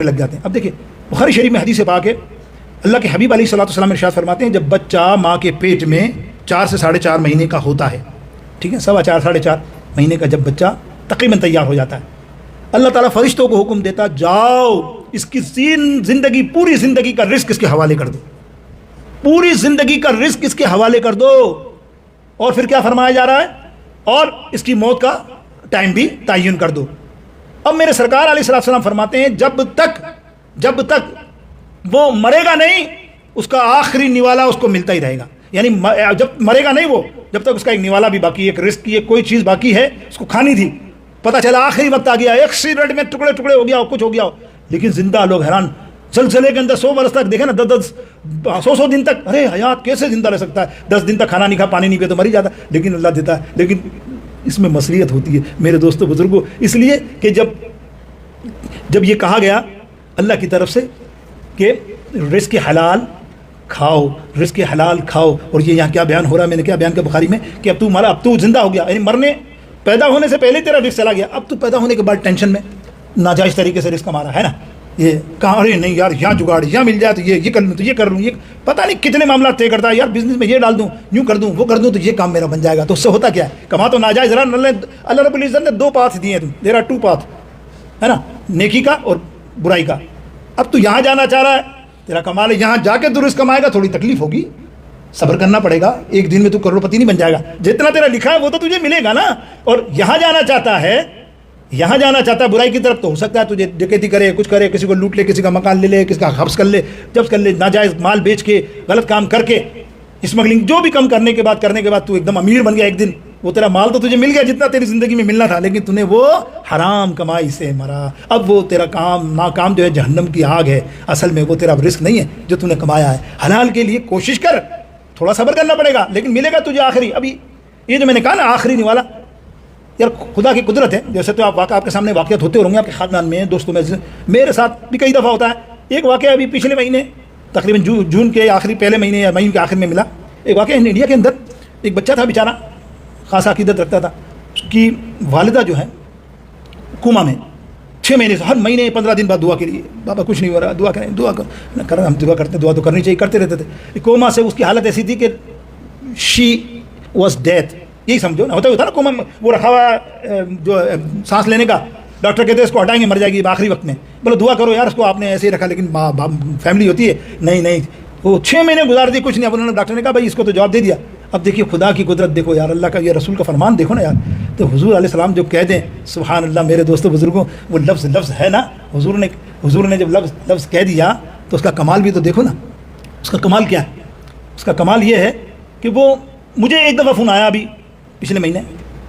لگ جاتے ہیں. اب دیکھیں بخاری شریف میں حدیث پاک ہے, اللہ کے حبیب علیہ الصلوۃ والسلام ارشاد فرماتے ہیں جب بچہ ماں کے پیٹ میں 4 سے 4.5 مہینے کا ہوتا ہے, ٹھیک ہے, 4.25 4.5 مہینے کا جب بچہ تقریباً تیار ہو جاتا ہے, اللہ تعالیٰ فرشتوں کو حکم دیتا جاؤ اس کی زندگی پوری زندگی کا رزق اس کے حوالے کر دو, پوری زندگی کا رزق اس کے حوالے کر دو. اور پھر کیا فرمایا جا رہا ہے, اور اس کی موت کا ٹائم بھی تعین کر دو. اب میرے سرکار علیہ السلام فرماتے ہیں جب تک وہ مرے گا نہیں اس کا آخری نوالا اس کو ملتا ہی رہے گا. یعنی جب مرے گا نہیں وہ, جب تک اس کا ایک نوالا بھی باقی ہے, ایک رزق کی کوئی چیز باقی ہے اس کو کھانی تھی, پتہ چلا آخری وقت آ گیا, ایکسیڈنٹ میں ٹکڑے ٹکڑے ہو گیا ہو, کچھ ہو گیا ہو, لیکن زندہ لوگ حیران, زلزلے کے اندر 100 برس تک دیکھیں نا, 100 دن تک, ارے حیات کیسے زندہ رہ سکتا ہے, 10 دن تک کھانا نہیں کھا پانی نہیں پیا تو مر ہی جاتا, لیکن اللہ دیتا ہے. لیکن اس میں مصلیحت ہوتی ہے میرے دوستوں بزرگوں, اس لیے کہ جب یہ کہا گیا اللہ کی طرف سے کہ رزق حلال کھاؤ, رزق حلال کھاؤ, اور یہ یہاں کیا بیان ہو رہا ہے, میں نے کیا بیان کیا بخاری میں کہ اب تو مرا, اب تو زندہ ہو گیا, یعنی مرنے پیدا ہونے سے پہلے تیرا رزق چلا گیا, اب تو پیدا ہونے کے بعد ٹینشن میں ناجائز طریقے سے رزق کما رہا ہے نا, یہ کہاں, ارے نہیں یار یہاں جگاڑ, یہاں مل جائے تو یہ کر لوں, تو یہ کر لوں, یہ پتہ نہیں کتنے معاملات طے کرتا ہے, یار بزنس میں یہ ڈال دوں, یوں کر دوں, وہ کر دوں, تو یہ کام میرا بن جائے گا. تو اس سے ہوتا کیا ہے, کما تو ناجائز رہا. اللہ رب العزت نے 2 پاتھ دیے ہیں, دیر آر 2 پاتھ ہے نا, نیکی کا اور برائی کا. اب تو یہاں جانا چاہ رہا ہے, تیرا کمال ہے, یہاں جا کے درست کمائے گا, تھوڑی تکلیف ہوگی, صبر کرنا پڑے گا, ایک دن میں تو کروڑپتی نہیں بن جائے گا, جتنا تیرا لکھا ہے وہ تو تجھے ملے گا نا. اور یہاں جانا چاہتا ہے برائی کی طرف, تو ہو سکتا ہے تجھے ڈکیتی کرے, کچھ کرے, کسی کو لوٹ لے, کسی کا مکان لے لے, کسی کا حبس کر لے, جب کر لے, ناجائز مال بیچ کے, غلط کام کر کے, اسمگلنگ, جو بھی کم کرنے کے بعد تو ایک دم امیر بن گیا ایک دن. وہ تیرا مال تو تجھے مل گیا جتنا تیری زندگی میں ملنا تھا, لیکن تو نے وہ حرام کمائی سے مرا. اب وہ تیرا ناکام جو ہے جہنم کی آگ ہے, اصل میں وہ تیرا رزق نہیں ہے جو تو نے کمایا ہے. حلال کے لیے کوشش کر, تھوڑا صبر کرنا پڑے گا, لیکن ملے گا تجھے آخری. ابھی یہ جو میں نے کہا نا آخری نوالا, یار خدا کی قدرت ہے. جیسے تو آپ کے سامنے واقعات ہوتے ہوں گے آپ کے خاندان میں, دوستوں میں, میرے ساتھ بھی کئی دفعہ ہوتا ہے. ایک واقعہ ابھی پچھلے مہینے تقریباً جون کے آخری پہلے مہینے یا مئی کے آخر میں ملا. ایک واقعہ انڈیا کے اندر, ایک بچہ تھا بیچارہ, خاص عقیدت رکھتا تھا, اس کی والدہ جو ہے کوما میں 6 مہینے سے, ہر مہینے 15 دن بعد دعا کے لیے, بابا کچھ نہیں ہو رہا, دعا کریں, دعا کریں. ہم دعا کرتے, دعا تو کرنی چاہیے, کرتے رہتے تھے. کوما سے اس کی حالت ایسی تھی کہ شی واز ڈیتھ, یہی سمجھو نا, ہوتا نا کوما, وہ رکھا ہوا جو سانس لینے کا, ڈاکٹر کہتے ہیں اس کو ہٹائیں گے مر جائے گی آخری وقت میں, بولو دعا کرو یار اس کو, آپ نے ایسے ہی رکھا, لیکن فیملی ہوتی ہے, نہیں وہ 6 مہینے گزار دی, کچھ نہیں. اب انہوں نے ڈاکٹر نے کہا بھائی اس کو تو جواب دے دیا. اب دیکھیے خدا کی قدرت دیکھو یار, اللہ کا یہ رسول کا فرمان دیکھو نا یار. تو حضور علیہ السلام جو کہہ دیں, سبحان اللہ میرے دوستوں بزرگوں, وہ لفظ ہے نا, حضور نے جب لفظ کہہ دیا تو اس کا کمال بھی تو دیکھو نا. اس کا کمال کیا ہے, اس کا کمال یہ ہے کہ وہ, مجھے ایک دفعہ فون آیا ابھی پچھلے مہینے,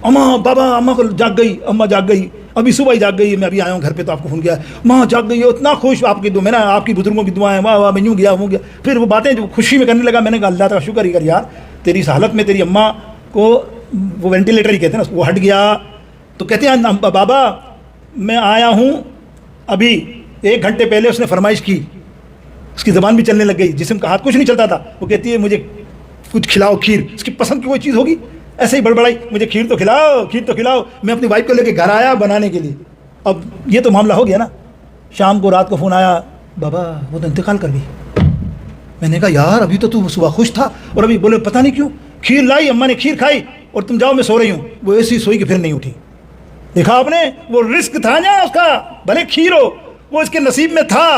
اماں بابا اماں کو جاگ گئی, اماں جاگ گئی, ابھی صبح ہی جاگ گئی, میں ابھی آیا ہوں گھر پہ تو آپ کو فون کیا, ماں جاگ گئی, اتنا خوش, آپ کی میں نا آپ کی بزرگوں کی دعائیں, واہ واہ, میں یوں گیا ہوں گیا. پھر وہ باتیں جو خوشی میں کرنے لگا, میں نے کہا اللہ تعالیٰ شکر ہی کر یار, تیری اس حالت میں تیری اماں کو وہ وینٹیلیٹر ہی کہتے ہیں نا, وہ ہٹ گیا. تو کہتے ہیں بابا میں آیا ہوں ابھی 1 گھنٹے پہلے اس نے فرمائش کی, اس کی زبان بھی چلنے لگ گئی, جسم کا ہاتھ کچھ نہیں چلتا تھا. وہ کہتی ہے مجھے کچھ کھلاؤ, کھیر, اس کی پسند کی کوئی چیز ہوگی, ایسے ہی بڑبڑائی, مجھے کھیر تو کھلاؤ. میں اپنی وائف کو لے کے گھر آیا بنانے کے لیے. اب یہ تو معاملہ ہو گیا نا. شام کو رات کو فون آیا, بابا وہ تو انتقال کر گئی. میں نے کہا یار ابھی تو صبح خوش تھا, اور ابھی بولے پتہ نہیں کیوں, کھیر لائی, اماں نے کھیر کھائی, اور تم جاؤ میں سو رہی ہوں. وہ ایسی سوئی کہ پھر نہیں اٹھی. دیکھا آپ نے, وہ رزق تھا نا اس کا, بھلے کھیر ہو, وہ اس کے نصیب میں تھا,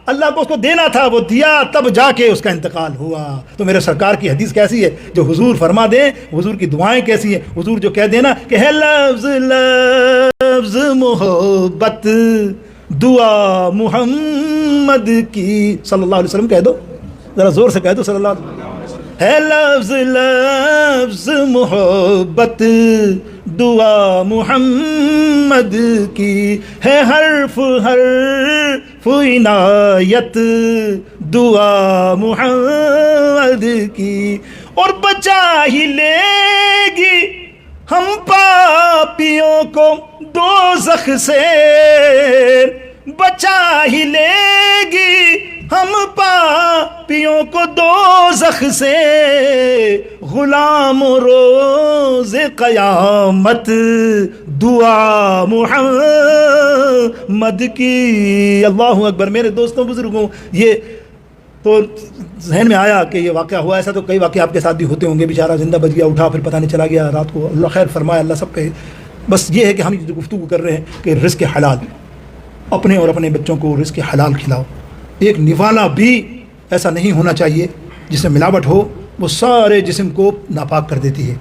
اللہ کو اس کو دینا تھا, وہ دیا, تب جا کے اس کا انتقال ہوا. تو میرے سرکار کی حدیث کیسی ہے جو حضور فرما دیں, حضور کی دعائیں کیسی ہیں, حضور جو کہہ دینا کہ ہے لفظ محبت دعا محمد کی, صلی اللہ علیہ وسلم کہہ دو, ذرا زور سے کہہ دو, صلی اللہ علیہ وسلم. ہے لفظ محبت دعا محمد کی, ہے حرف عنایت دعا محمد کی, اور بچا ہی لے گی ہم پاپیوں کو دوزخ سے, بچا ہی لے گی ہم پاپیوں کو دوزخ سے, غلام روز قیامت دعا محمد کی. اللہ اکبر. میرے دوستوں بزرگوں، یہ تو ذہن میں آیا کہ یہ واقعہ ہوا. ایسا تو کئی واقعہ آپ کے ساتھ بھی ہوتے ہوں گے. بیچارہ زندہ بچ گیا، اٹھا پھر پتہ نہیں چلا گیا رات کو. اللہ خیر فرمائے، اللہ سب کے. بس یہ ہے کہ ہم جو گفتگو کر رہے ہیں کہ رزق حلال، اپنے اور اپنے بچوں کو رزق حلال کھلاؤ. ایک نوالا بھی ایسا نہیں ہونا چاہیے جس میں ملاوٹ ہو، وہ سارے جسم کو ناپاک کر دیتی ہے.